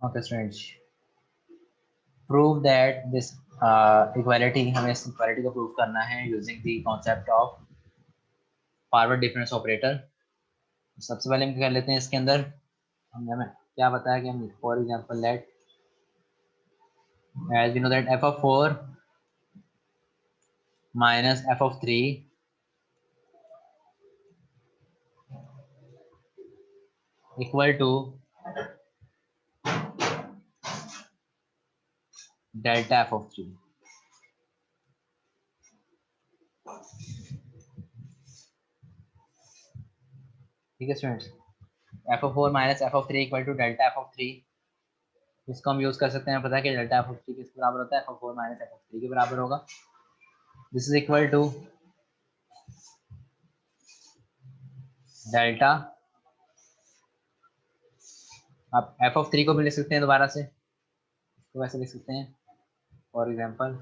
Okay students, prove that this equality, हमें इस equality को प्रूव करना है using the concept of forward difference operator. सबसे पहले हम क्या कर लेते हैं, इसके अंदर हमें क्या बताया कि हम for example let as we know that f of 4 minus f of 3 equal to delta f of 3। ठीक है students, f of 4 minus f of 3 equal to delta f of 3। इसको हम यूज कर सकते हैं, पता है कि डेल्टा f of 3 किसके बराबर होता है, f of 4 minus f of 3 के बराबर होगा। This is equal to delta, आप f of 3 को भी लिख सकते हैं दोबारा से, तो वैसे लिख सकते हैं for example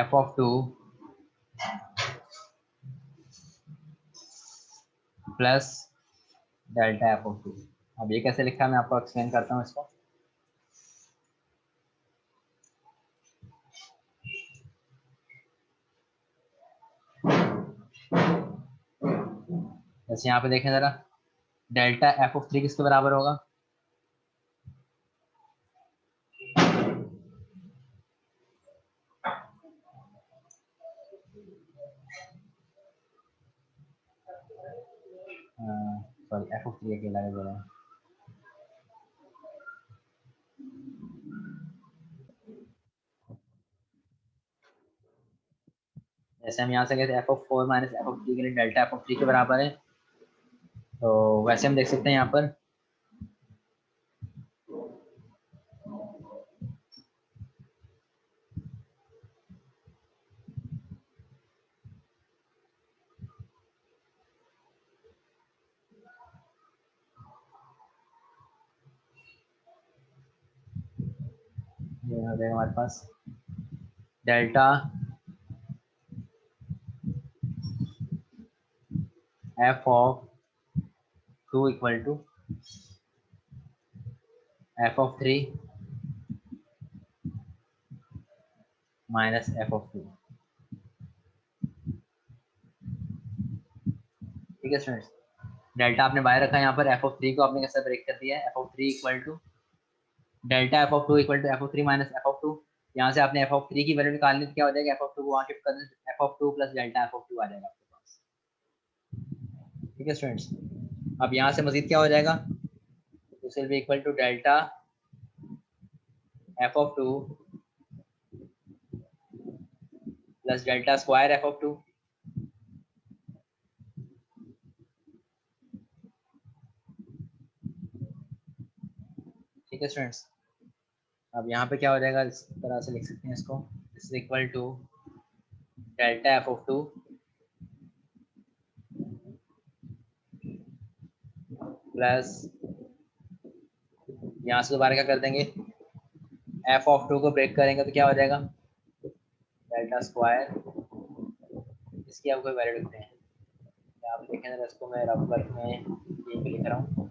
f of 2 plus delta f of 2। अब ये कैसे लिखा है मैं आपको एक्सप्लेन करता हूँ इसको। जैसे यहाँ पे देखें जरा, डेल्टा f of 3 किसके बराबर होगा, सॉरी f of 3 अकेला है जरा, जैसे हम यहाँ से कहते हैं f of 4 minus f of 3 के लिए डेल्टा f of 3 के बराबर है, तो वैसे हम देख सकते हैं यहाँ पर ये हो जाएगा हमारे पास delta f of 2 equal to f of 3 minus f of 2। ठीक है स्टूडेंट्स, डेल्टा आपने बाहर रखा है, यहाँ पर f of 3 को आपने कैसे ब्रेक कर दिया है, f of 3 equal to delta f of 2 equal to f of 3 minus f of 2। यहाँ से आपने f of 3 की वैल्यू निकालनी तो क्या हो जाएगा, f of 2 को वहाँ शिफ्ट कर दें, f of 2 plus delta f of 2 आ जाएगा आपके पास। ठीक है स्टूडेंट्स, अब यहाँ से मजीद क्या हो जाएगा, this will be equal to delta f of 2 plus delta square f of 2। ठीक है स्टूडेंट्स, अब यहाँ पे क्या हो जाएगा, इस तरह से लिख सकते हैं इसको, this is equal to delta f of 2 plus, यहाँ से दोबारा क्या कर देंगे, f of 2 को ब्रेक करेंगे तो क्या हो जाएगा, डेल्टा स्क्वायर, इसकी आप कोई वैल्यू लिखते हैं, आप देखें जरा इसको, मैं रफ वर्क में ये लिख रहा हूँ।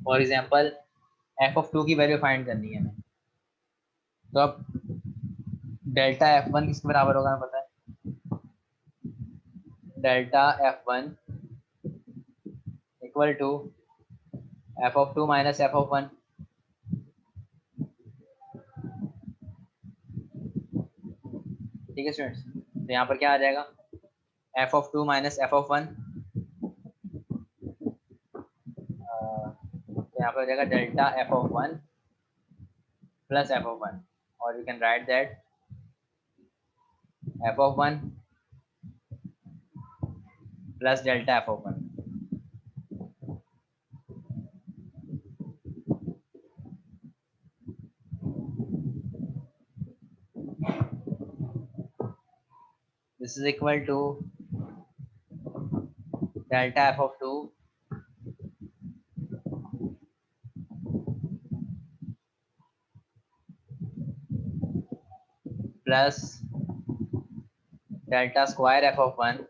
फॉर एग्जांपल f of 2 की वैल्यू फाइंड करनी है हमें, तो अब डेल्टा f1 किसके बराबर होगा हमें पता है, delta f1 equal to f of 2 minus f of 1। ठीक है स्टूडेंट्स, तो यहाँ पर क्या आ जाएगा, f of 2 minus f of 1, तो यहाँ पर हो जाएगा delta f of 1 plus f of 1, और you can right that f of 1 plus delta f of 1। This is equal to delta f of 2 plus delta square f of 1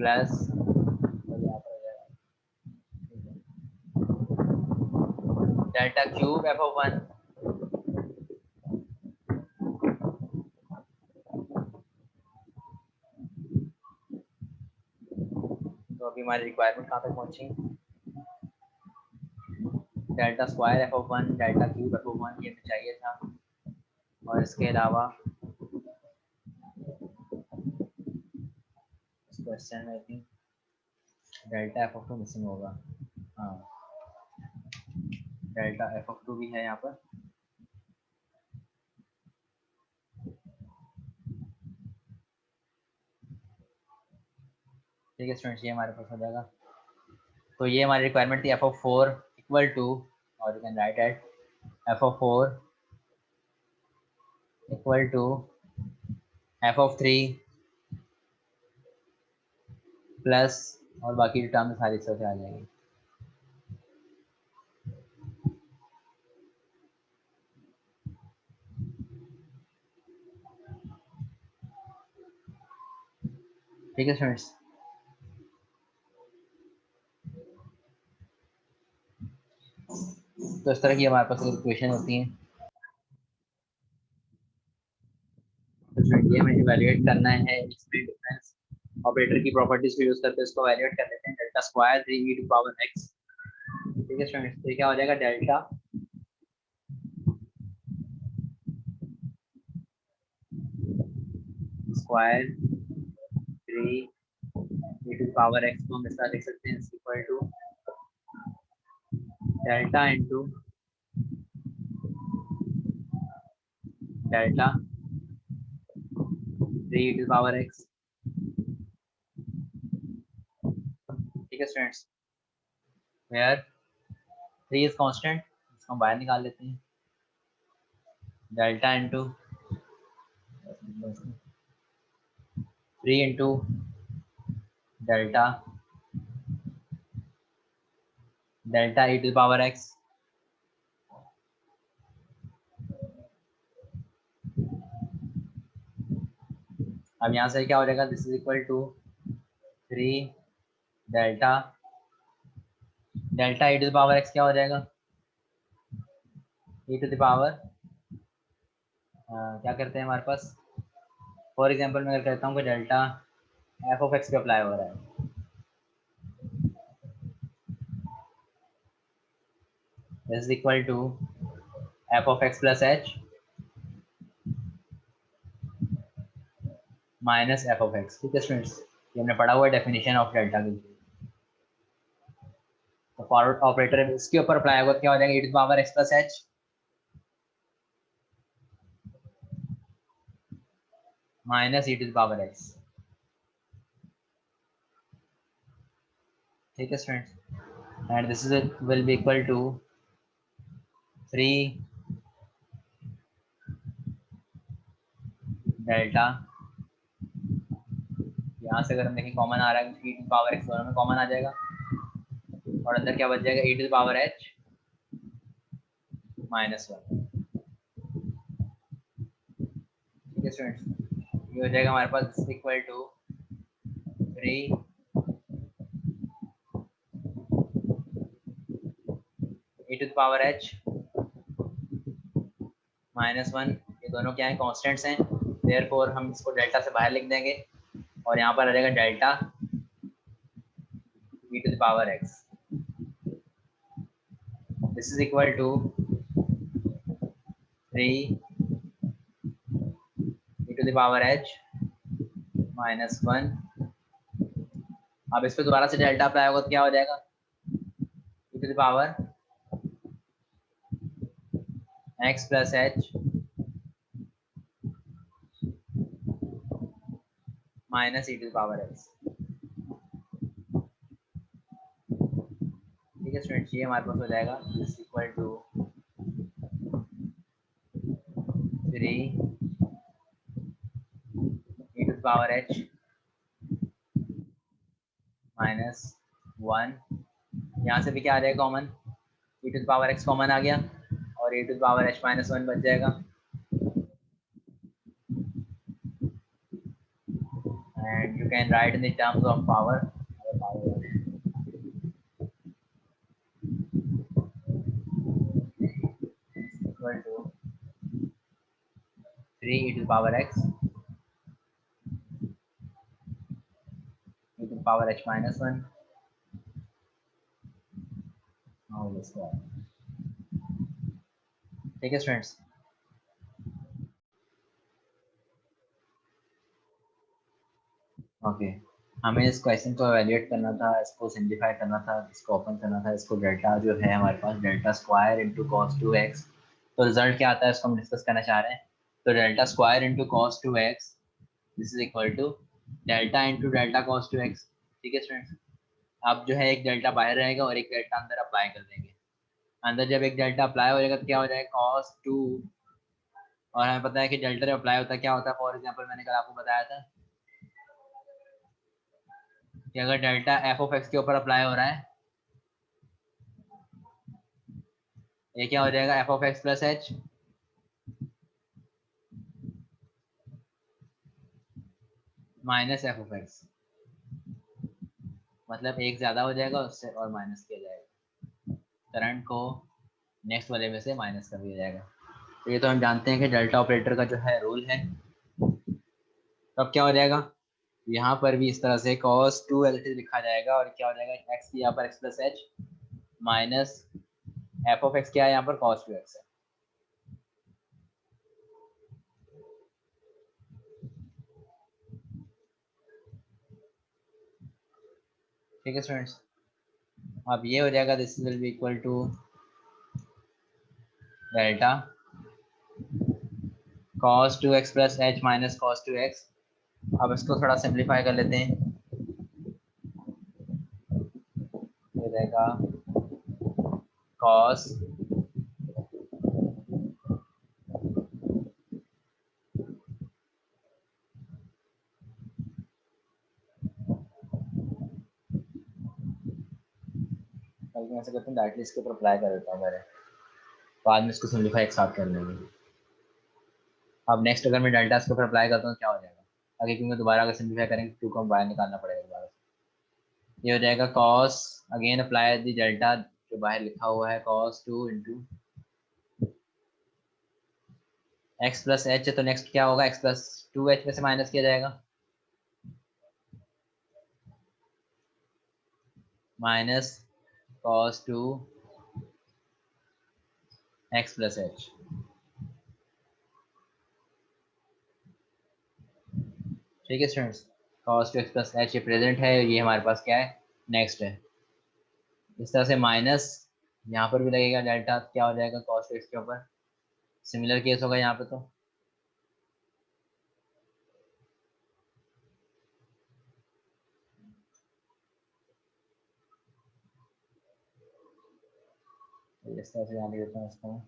plus delta cube F of 1 तो अभी हमारी requirement कहाँ तक पहुंची, delta square F of 1 delta cube F of 1 ये हमें चाहिए था, और इसके अलावा इस क्वेश्चन में I think delta f of 2 missing होगा। हाँ, डेल्टा एफ ऑफ 2 भी है यहाँ पर। ठीक है स्टूडेंट्स, ये हमारे पास हो जाएगा। तो ये हमारी रिक्वायरमेंट थी एफ ऑफ 4 इक्वल टू, और you can write at f of 4 equal to f of 3 plus, और बाकी टर्म सारी से आ जाएंगी। ठीक है स्टूडेंट्स, तो इस तरह की हमारे पास इक्वेशन होती हैं। तो ये हमें इवैल्यूएट करना है इसमें डिफरेंस ऑपरेटर की प्रॉपर्टीज को यूज करके इसको इवैल्यूएट कर लेते हैं। Delta square 3 e to power x। ठीक है स्टूडेंट्स, तो क्या हो जाएगा, delta square 3 e to power x को हम इस तरह लिख सकते हैं, equal to delta into delta 3 e to power x। ठीक है स्टूडेंट्स, वेयर 3 इज कांस्टेंट, इसको हम बाहर निकाल लेते हैं, delta into 3 into delta delta e to power x अब यहाँ से क्या हो जाएगा, this is equal to 3 delta delta e to power x क्या हो जाएगा, e टू द पावर क्या करते हैं हमारे पास, फॉर एग्जांपल मैं अगर कहता हूँ कि डेल्टा एफ ऑफ एक्स पे अप्लाई हो रहा है, this is equal to f of x plus h minus f of x. ठीक है स्टूडेंट्स, ये हमने पढ़ा हुआ है डेफिनेशन ऑफ डेल्टा की। तो फॉरवर्ड ऑपरेटर इसके ऊपर अप्लाई होगा, क्या हो जाएगा, e to the power x plus h minus e to the power x। ठीक है students, and this is will be equal to 3 delta, यहाँ से अगर हम देखें कॉमन आ रहा है, e to the power x दोनों में कॉमन आ जाएगा, और अंदर क्या बच जाएगा, e to the power h minus 1। ठीक है स्टूडेंट्स, ये हो जाएगा हमारे पास equal to 3 e to the power h minus 1। ये दोनों क्या है, कॉन्स्टेंट्स हैं, देयरफॉर हम इसको डेल्टा से बाहर लिख देंगे, और यहाँ पर आ जाएगा delta e to the power x। This is equal to 3 e to the power h minus 1। अब इस पे दोबारा से डेल्टा अप्लाई होगा तो क्या हो जाएगा, e to the power x plus h minus e to the power x। ठीक है स्टूडेंट्स, ये हमारे पास हो जाएगा, this equal to 3 e to the power h minus 1। यहाँ से भी क्या आ जाएगा common, e to the power x common आ गया, और e to the power h minus 1 बच जाएगा, and you can write in the terms of power equal to 3 e to the power x e to the power h minus 1 whole square. ठीक है students, okay हमें इस question को evaluate करना था, इसको सिंप्लीफाई करना था, इसको ओपन करना था, इसको डेल्टा जो है हमारे पास delta square into cos 2x, तो रिजल्ट क्या आता है इसको हम डिस्कस करना चाह रहे हैं। तो delta square into cos 2x this is equal to delta into delta cos 2x। ठीक है स्टूडेंट्स, अब जो है एक डेल्टा बाहर रहेगा और एक डेल्टा अंदर अप्लाई कर देंगे। अंदर जब एक डेल्टा अप्लाई हो जाएगा तो क्या हो जाएगा कॉस 2, और हमें पता है कि डेल्टा जब अप्लाई होता है क्या होता है, फॉर एग्जाम्पल मैंने कल आपको बताया था कि अगर डेल्टा एफ ऑफ एक्स के ऊपर अप्लाई हो रहा है, ये क्या हो जाएगा F of x plus h minus f of x, मतलब एक ज्यादा हो जाएगा उससे और माइनस किया जाएगा, करंट को नेक्स्ट वाले में से माइनस कर दिया जाएगा। तो ये तो हम जानते हैं कि डेल्टा ऑपरेटर का जो है रूल है। तब क्या हो जाएगा, यहाँ पर भी इस तरह से cos 2 एज इट इज लिखा जाएगा, और क्या हो जाएगा x यहाँ पर x plus h minus f of x क्या है यहाँ पर cos 2x है। ठीक है स्टूडेंट्स, अब ये हो जाएगा this will be equal to delta cos 2x plus h minus cos 2x। अब इसको थोड़ा सिंप्लीफाई कर लेते हैं, ये रहेगा cos बल्कि मैं ऐसा करता हूँ डायरेक्टली इसके ऊपर अप्लाई कर देता हूँ मेरे, बाद में इसको सिंप्लीफाई एक साथ कर लेंगे। अब नेक्स्ट अगर मैं डेल्टा इसके ऊपर अप्लाई करता हूँ क्या हो जाएगा, आगे क्योंकि दोबारा अगर सिंप्लीफाई करेंगे 2 को हम बाहर निकालना पड़ेगा दोबारा। ये हो जाएगा cos again apply the delta जो बाहर लिखा हुआ है cos 2 into x plus H है, तो नेक्स्ट क्या होगा x प्लस 2h में से माइनस किया जाएगा minus cos 2 x plus H. ठीक है students, cos 2 x plus H ये प्रेजेंट है, ये हमारे पास क्या है नेक्स्ट है। इस तरह से माइनस यहाँ पर भी लगेगा डेल्टा, क्या हो जाएगा cos 2 x के ऊपर, सिमिलर केस होगा यहाँ पे। तो इस तरह से यहाँ लिख देता हूँ इसको।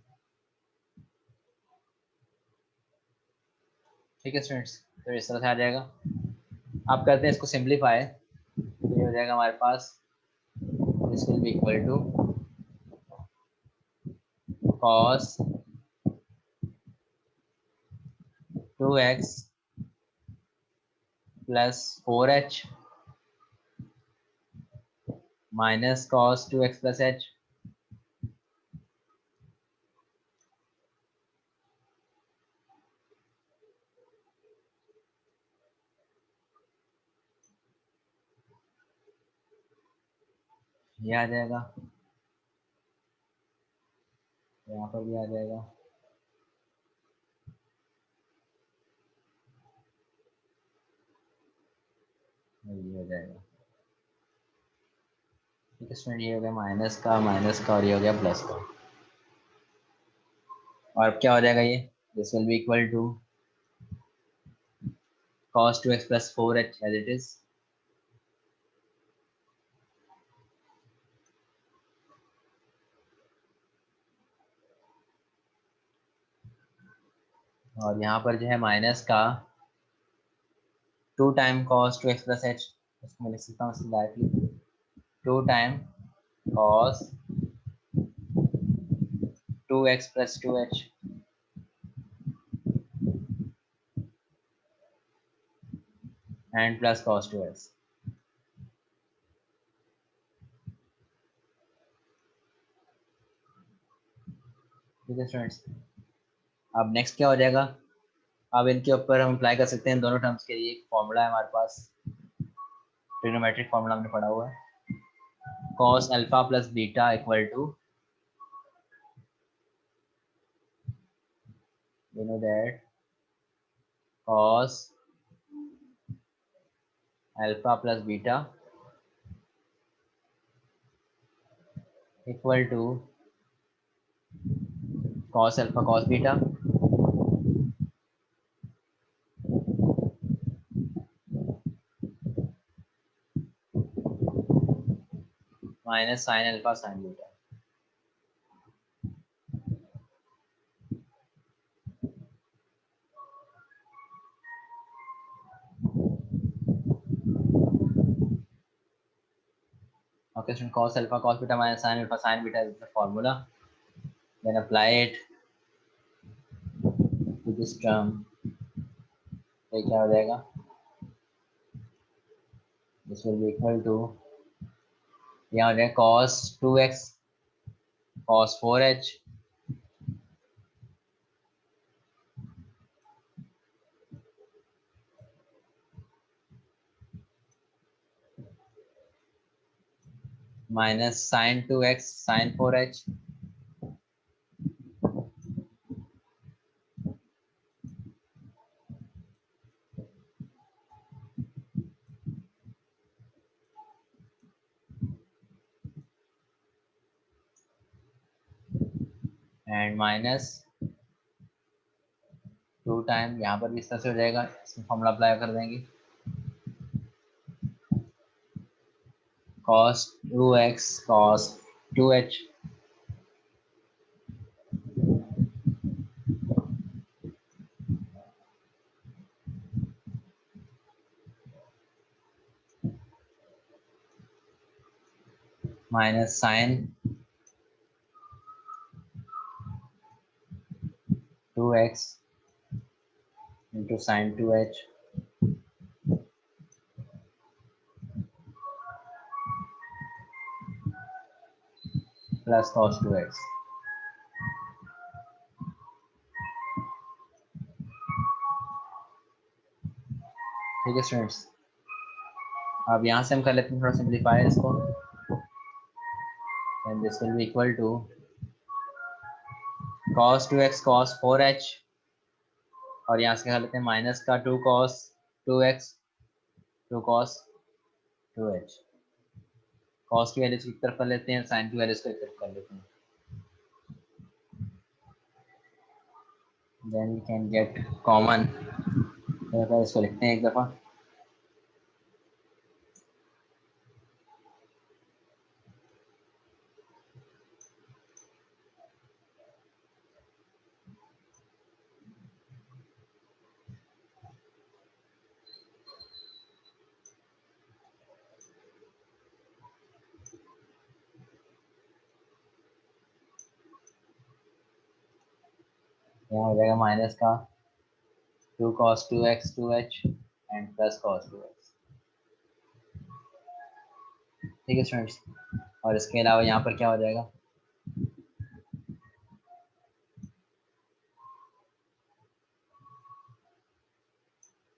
ठीक है स्टूडेंट्स, तो इस तरह से आ जाएगा। आप करते हैं इसको सिंप्लीफाई, तो ये हो जाएगा हमारे पास this will be equal to cos 2x plus 4h minus cos 2x plus h। ये आ जाएगा, यहाँ पर भी आ जाएगा, ये हो जाएगा। ठीक है स्टूडेंट, ये हो गया माइनस का और ये हो गया प्लस का, और अब क्या हो जाएगा ये this will be equal to cos 2x plus 4h as it is. और यहाँ पर जो है माइनस का 2 time cos 2x plus h, इसको मैं लिख सकता हूँ directly 2 time cos 2x plus 2h and plus cos two x. ठीक है स्टूडेंट्स, अब नेक्स्ट क्या हो जाएगा, अब इनके ऊपर हम अप्लाई कर सकते हैं दोनों टर्म्स के लिए। एक फॉर्मूला है हमारे पास, ट्रिग्नोमेट्रिक फॉर्मूला हमने पढ़ा हुआ है, cos alpha plus beta equal to, you know that cos alpha plus beta equal to cos alpha cos beta minus sine alpha sine beta. Okay, so cos alpha cos beta minus sin alpha sin beta is the formula. Then apply it to this term. तो क्या हो जाएगा, this will be equal to, यहाँ हो जाएगा cos 2x cos 4h minus sin 2x sin 4h and minus 2 time, यहाँ पर भी इस तरह से हो जाएगा, इसमें फॉर्मूला अप्लाई कर देंगे, cos 2x cos 2h minus sin 2x into sin 2h plus cos 2x। ठीक है स्टूडेंट्स, अब यहाँ से हम कर लेते हैं थोड़ा सिंप्लीफाई इसको, and this will be equal to cos 2x cos 4h, और यहाँ से कर लेते हैं माइनस का 2 cos 2x 2 cos 2h, cos की वैल्यूज की तरफ कर लेते हैं, sin की वैल्यूज को एक तरफ कर लेते हैं, then we can get common. इसको लिखते हैं एक दफ़ा, यहाँ हो जाएगा माइनस का 2 cos 2x 2h and plus cos 2x। ठीक है स्टूडेंट्स, और इसके अलावा यहाँ पर क्या हो जाएगा,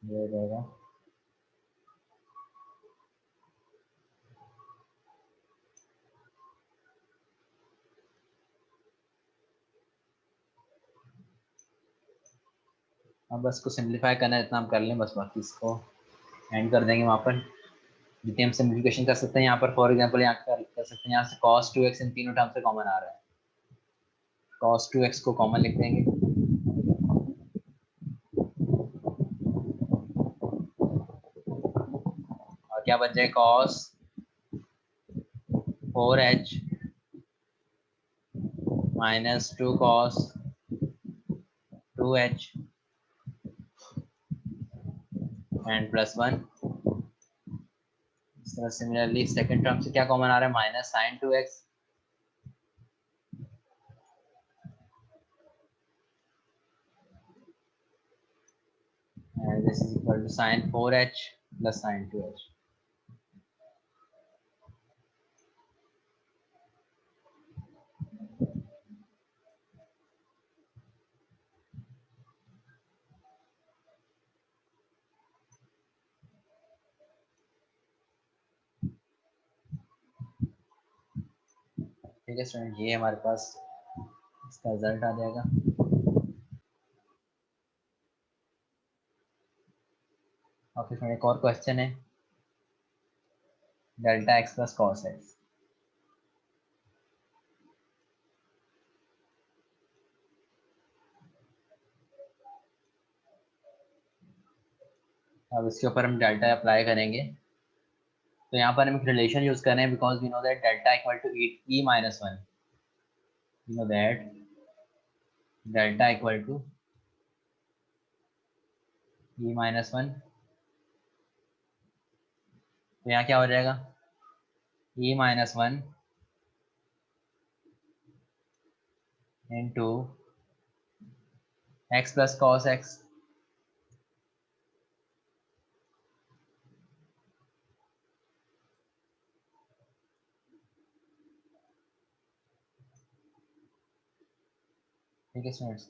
ये हो जाएगा अब बस को सिंप्लीफाई करना है, इतना हम कर लें बस, बाकी इसको एंड कर देंगे वहाँ पर, जितने हम सिंप्लीफिकेशन कर सकते हैं यहाँ पर। फॉर एग्जांपल यहाँ कर सकते हैं, यहाँ से cos 2x इन तीनों टर्म से कॉमन आ रहा है, cos 2x को कॉमन लिख देंगे, और क्या बच जाए cos 4h minus 2 cos 2h and plus 1। इस तरह सिमिलरली सेकंड टर्म से क्या कॉमन आ रहा है, minus sin 2x and this is equal to sin 4h plus sin 2h. ठीक है स्टूडेंट, ये हमारे पास इसका रिजल्ट आ जाएगा। ओके स्टूडेंट, एक और क्वेश्चन है, delta x plus cos x. अब इसके ऊपर हम डेल्टा अप्लाई करेंगे, तो यहाँ पर हम एक रिलेशन यूज कर रहे हैं, because we know that delta equal to e minus one. We know that delta equal to e minus one. तो यहाँ क्या हो जाएगा, e minus one into x plus cos x. ठीक है स्टूडेंट्स,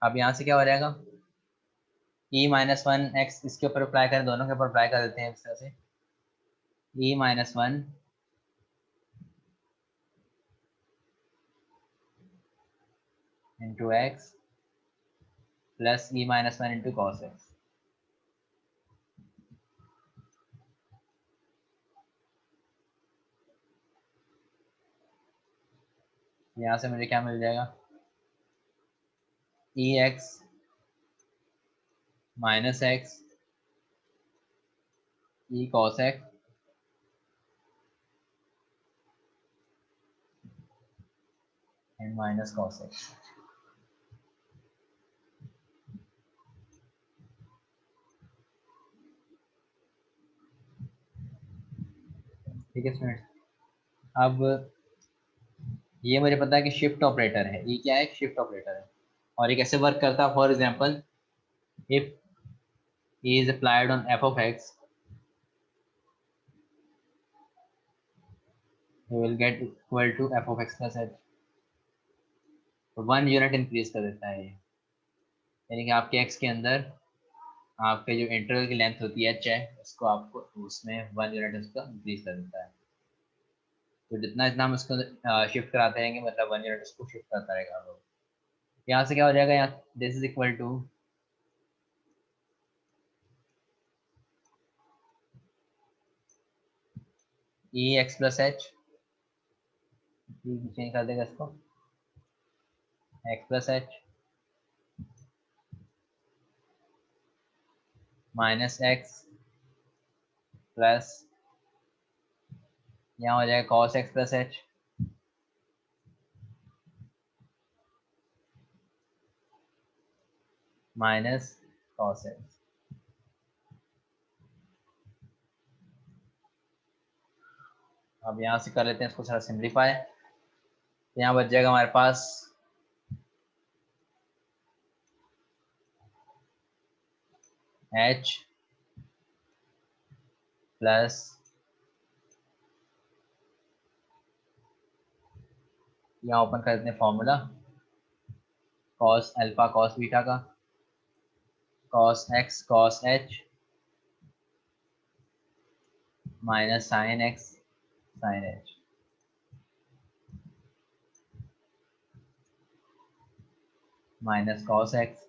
अब यहाँ से क्या हो जाएगा, ई माइनस वन एक्स, इसके ऊपर अप्लाई करें, दोनों के ऊपर अप्लाई कर देते हैं इस तरह से, e minus one into x plus e minus one into cos x. यहाँ से मुझे क्या मिल जाएगा, e x minus x e cos x and minus cos x. ठीक है स्टूडेंट, अब ये मुझे पता है कि शिफ्ट ऑपरेटर है, ये क्या है, शिफ्ट ऑपरेटर है, और ये कैसे वर्क करता है। For example, if e is applied on f of x, you will get equal to f of x plus h। तो 1 यूनिट इंक्रीज कर देता है ये, यानी कि आपके x के अंदर आपके जो इंटरवल की लेंथ होती है h है, उसको आपको उसमें 1 यूनिट उसका इंक्रीज कर देता है। तो जितना जितना हम उसको शिफ्ट कराते रहेंगे, मतलब 1 यूनिट उसको शिफ्ट करता रहेगा। वो यहाँ से क्या हो जाएगा, यहाँ this is equal to e x plus h, change कर देगा इसको, x plus h minus x plus, यहाँ हो जाएगा cos x plus h minus cos x. अब यहाँ से कर लेते हैं इसको थोड़ा सिंप्लीफाई, तो यहाँ बच जाएगा हमारे पास h प्लस यहाँ ओपन कर देते हैं formula, cos alpha cos beta का, cos x cos h minus sine x sine h. Minus cos x,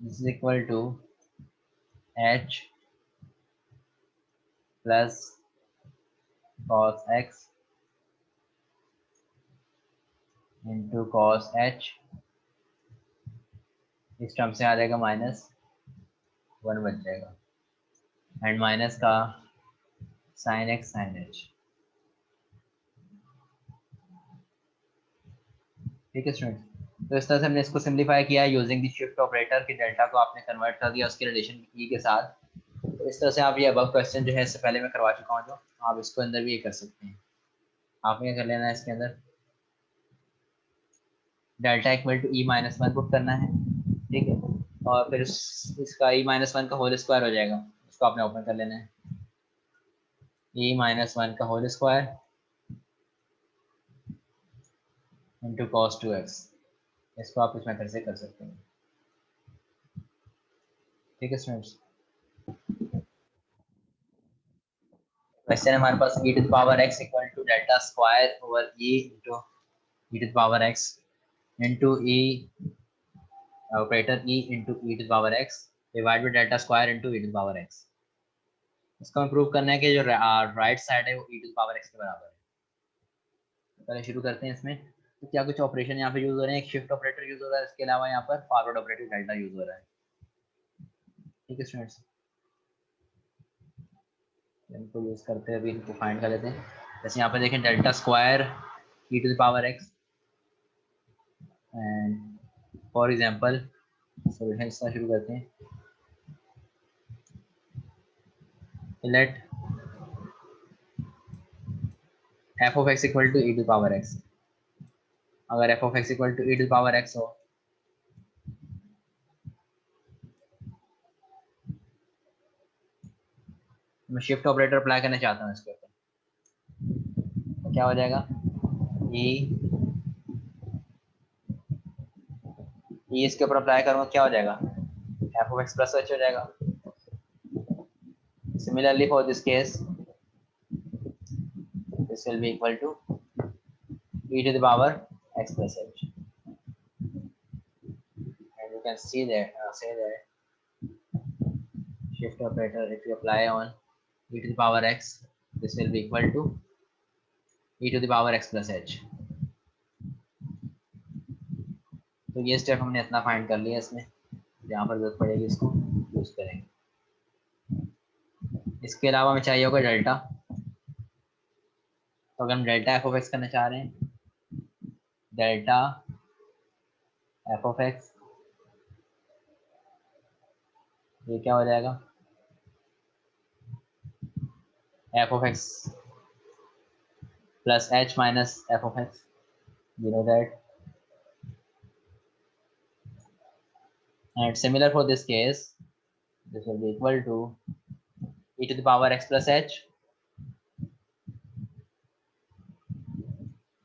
this is equal to h plus cos x into cos h, इस term से आ जाएगा minus 1 बच जाएगा, एंड माइनस का sine x sine h. ठीक है student, तो इस तरह से हमने इसको सिंप्लीफाई किया यूजिंग द शिफ्ट ऑपरेटर, कि डेल्टा को आपने कन्वर्ट कर दिया उसके रिलेशन ई के साथ। तो इस तरह से आप ये अबव क्वेश्चन जो है इससे पहले मैं करवा चुका हूँ, जो आप इसको अंदर भी ये कर सकते हैं। आपने क्या कर लेना है, इसके अंदर delta equal to e minus one put करना है, ठीक है, और फिर इसका e-1 का होल स्क्वायर हो जाएगा, उसको आपने ओपन कर लेना है, e-1 का whole square into cos 2x। इसको आप इस मेथड से कर सकते हैं। ठीक है स्टूडेंट्स, क्वेश्चन है हमारे पास e to the power x equal to delta square over e into e to the power x into e operator e into e to the power x divide by delta square into e to the power x। इसको हमें prove करना है कि जो right side है वो e to the power x के बराबर है। तो पहले शुरू करते हैं इसमें। तो क्या कुछ ऑपरेशन यहाँ पे यूज हो रहे हैं, एक शिफ्ट ऑपरेटर यूज हो रहा है, इसके अलावा यहाँ पर फॉरवर्ड ऑपरेटर डेल्टा यूज हो रहा है। ठीक है स्टूडेंट्स, इनको यूज करते हैं, अभी इनको फाइंड कर लेते हैं। जैसे यहाँ पे देखें delta square e to the power x and for example solution इसका शुरू करते हैं। Let f of x equal to e to the power x। अगर f of x equal to e to the power x हो मैं shift operator apply करना चाहता हूँ इसके ऊपर, तो क्या हो जाएगा, e इसके ऊपर अप्लाई करूँगा, क्या हो जाएगा, f of x plus h हो जाएगा। Similarly for this case this will be equal to e to the power x plus h, and you can see that say that shift operator if you apply on e to the power x this will be equal to e to the power x plus h। तो ये step हमने इतना find कर लिया, इसमें जहाँ पर जरूरत पड़ेगी इसको यूज करेंगे। इसके अलावा हमें चाहिए होगा डेल्टा, तो अगर हम डेल्टा एफ ऑफ एक्स करना चाह रहे हैं, डेल्टा एफ ऑफ एक्स ये क्या हो जाएगा, F of x plus h minus f of x, you know that, and similar for this case this will be equal to e to the power x plus h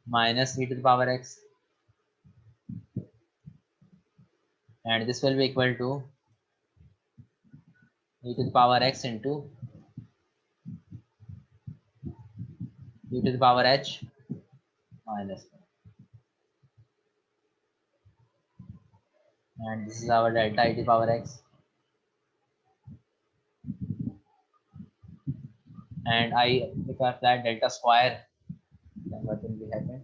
minus e to the power x, and this will be equal to e to the power x into e to the power h minus 1, and this is our delta e to the power x, and if I apply delta square then what will be happen,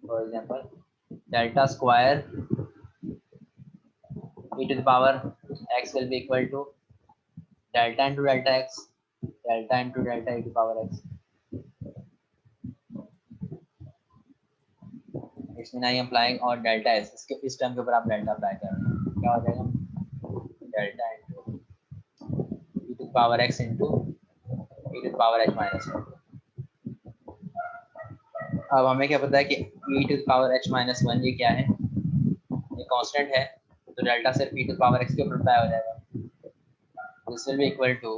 for example delta square e to the power x will be equal to delta into delta x, delta into delta e to the power x, इसमें आई applying और delta S, इसके इस term के ऊपर आप delta apply कर रहे हैं, क्या हो जाएगा, delta into e to the power x into e to the power h minus 1। अब हमें क्या पता है कि e to the power h minus 1 ये क्या है, ये कांस्टेंट है, तो डेल्टा सिर्फ e to the power x के ऊपर अप्लाई हो जाएगा। This will be equal to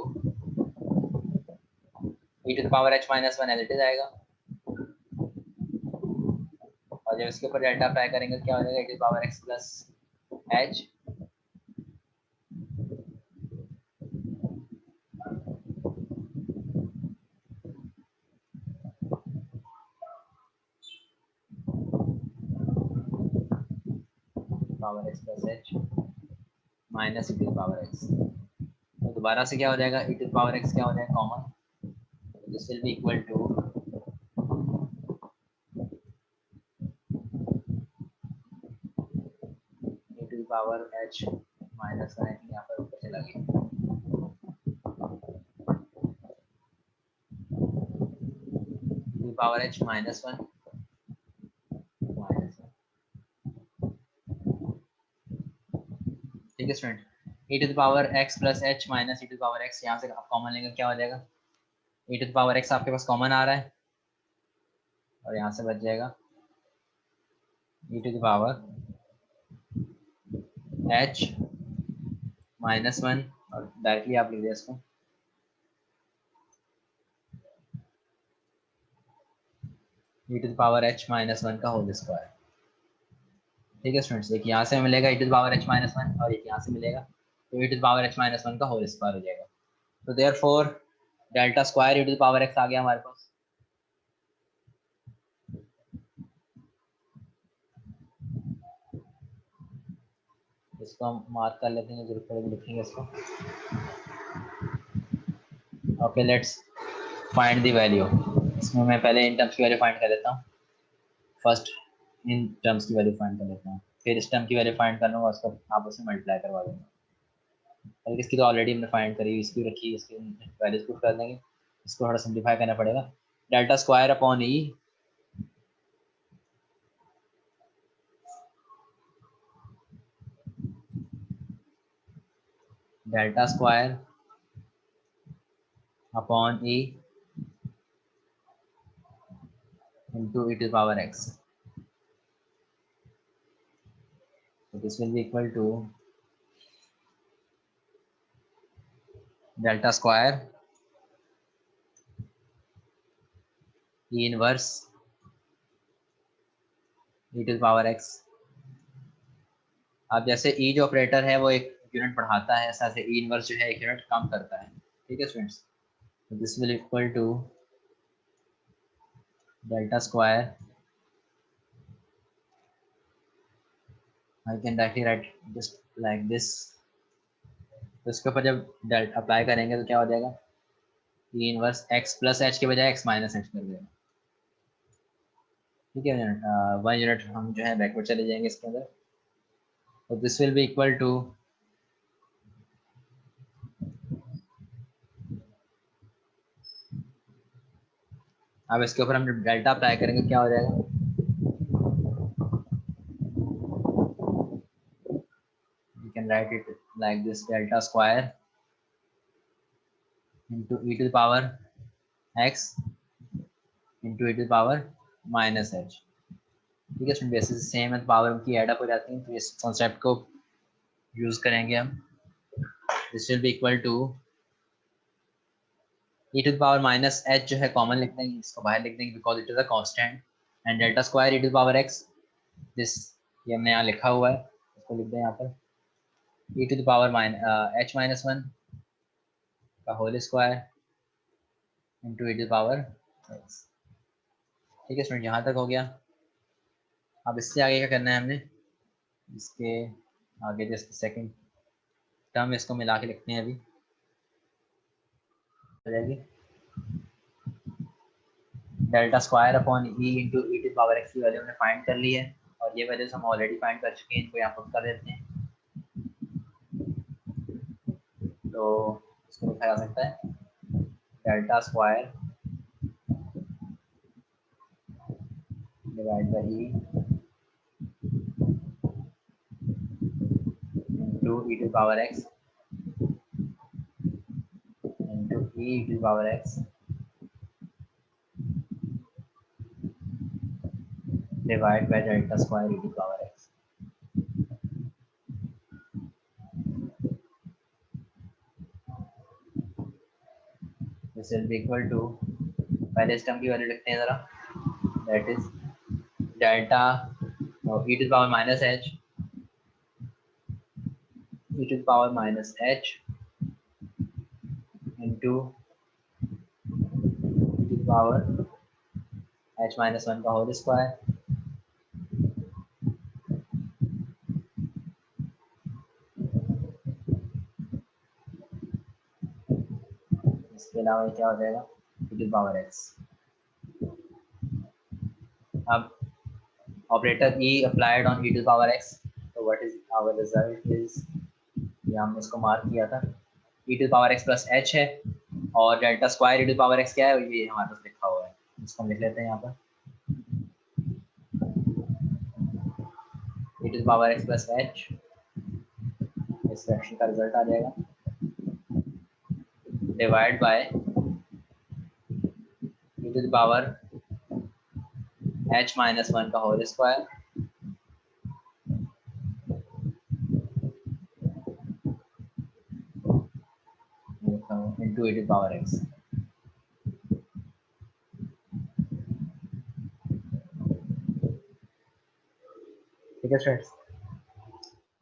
e to the power h minus 1 as it is आएगा, और जब इसके ऊपर डेल्टा अप्लाई करेंगे क्या हो जाएगा, e to the power x plus h power x plus h minus e to the power x। तो दोबारा से क्या हो जाएगा, e to the power x क्या हो जाएगा common, this will be equal to e to the power h minus 1 यहाँ पर ऊपर चला गया, e to the power h minus 1 minus 1। ठीक है student, e to the power x plus h minus e to the power x यहाँ से आप कॉमन लेंगे क्या हो जाएगा, e to the power x आपके पास कॉमन आ रहा है और यहाँ से बच जाएगा e to the power h minus one, और डायरेक्टली आप लिख दिया इसको e to the power h minus one का होल स्क्वायर। ठीक है स्टूडेंट्स, एक यहाँ से मिलेगा e to the power h minus one और एक यहाँ से मिलेगा, तो e to the power h minus one का होल स्क्वायर हो जाएगा। तो therefore delta square e to the power x आ गया हमारे पास। इसको हम मार्क कर लेते हैं, जरूरत पड़ेगी लिखेंगे इसको। Okay, let's find the value. इसमें मैं पहले इन टर्म्स की वैल्यू फाइंड कर लेता हूँ। फर्स्ट इन टर्म्स की वैल्यू फाइंड कर लेता हूँ, फिर इस टर्म की वैल्यू फाइंड कर लूँगा, उसको आपस में मल्टीप्लाई करवा दूँगा। और इसकी तो ऑलरेडी हमने फाइंड करी, इसकी रखी, इसकी वैल्यूज पुट कर देंगे। इसको थोड़ा सिंप्लीफाई करना पड़ेगा। Delta square upon E delta square upon E into e to the power x. So this will be equal to delta square e inverse e to the power x। अब जैसे e जो operator है वो एक unit बढ़ाता है, ऐसा से e इनवर्स जो है एक यूनिट कम करता है। ठीक है स्टूडेंट्स, तो this will equal to delta square, I can directly write just like this. तो इसके ऊपर जब डेल्टा अप्लाई करेंगे तो क्या हो जाएगा, e inverse x plus h के बजाय x माइनस h कर देगा। ठीक है, 1 यूनिट हम जो है बैकवर्ड चले जाएंगे इसके अंदर। तो this will be equal to अब इसके ऊपर हम डेल्टा अप्लाई करेंगे, क्या हो जाएगा, you can write it like this, delta square into e to the power x into e to the power minus h। ठीक है स्टूडेंट, बेसिस सेम है, पावर उनकी एड अप हो जाती है, तो इस कॉन्सेप्ट को यूज करेंगे हम। This will be equal to e to the power minus h जो है कॉमन लिख देंगे, इसको बाहर लिख देंगे because it is a constant, and delta square e to the power x, this ये हमने यहाँ लिखा हुआ है, इसको लिख दें यहाँ पर e to the power h minus one का whole square into e to the power x। ठीक है स्टूडेंट, यहाँ तक हो गया। अब इससे आगे क्या करना है हमने, इसके आगे जस्ट सेकंड टर्म इसको मिला के लिखते हैं अभी, हो जाएगी delta square upon e into e to power x की वैल्यू हमने फाइंड कर ली है, और ये वैल्यूज हम ऑलरेडी फाइंड कर चुके हैं, इनको यहाँ पुट कर देते हैं। तो इसको लिखा जा सकता है delta square divide by e into e to power x into e to power x divide by delta square e to power x. This will be equal to, पहले इस टर्म की वैल्यू लिखते हैं ज़रा, that is delta e to power minus h e to the power minus h into e to the power h minus one का whole square. इसके अलावा क्या हो जाएगा, e to the power x। अब operator e applied on e to the power x, तो what is our result is, ये हमने इसको मार्क किया था, e to the power x plus h है, और delta square e to the power x क्या है, ये हमारे पास लिखा हुआ है, इसको हम लिख लेते हैं यहाँ पर e to the power x plus h, इस फ्रैक्शन का रिजल्ट आ जाएगा, divide by e to the power h minus one का whole square into e to power x। ठीक है स्टूडेंट्स।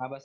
हाँ बस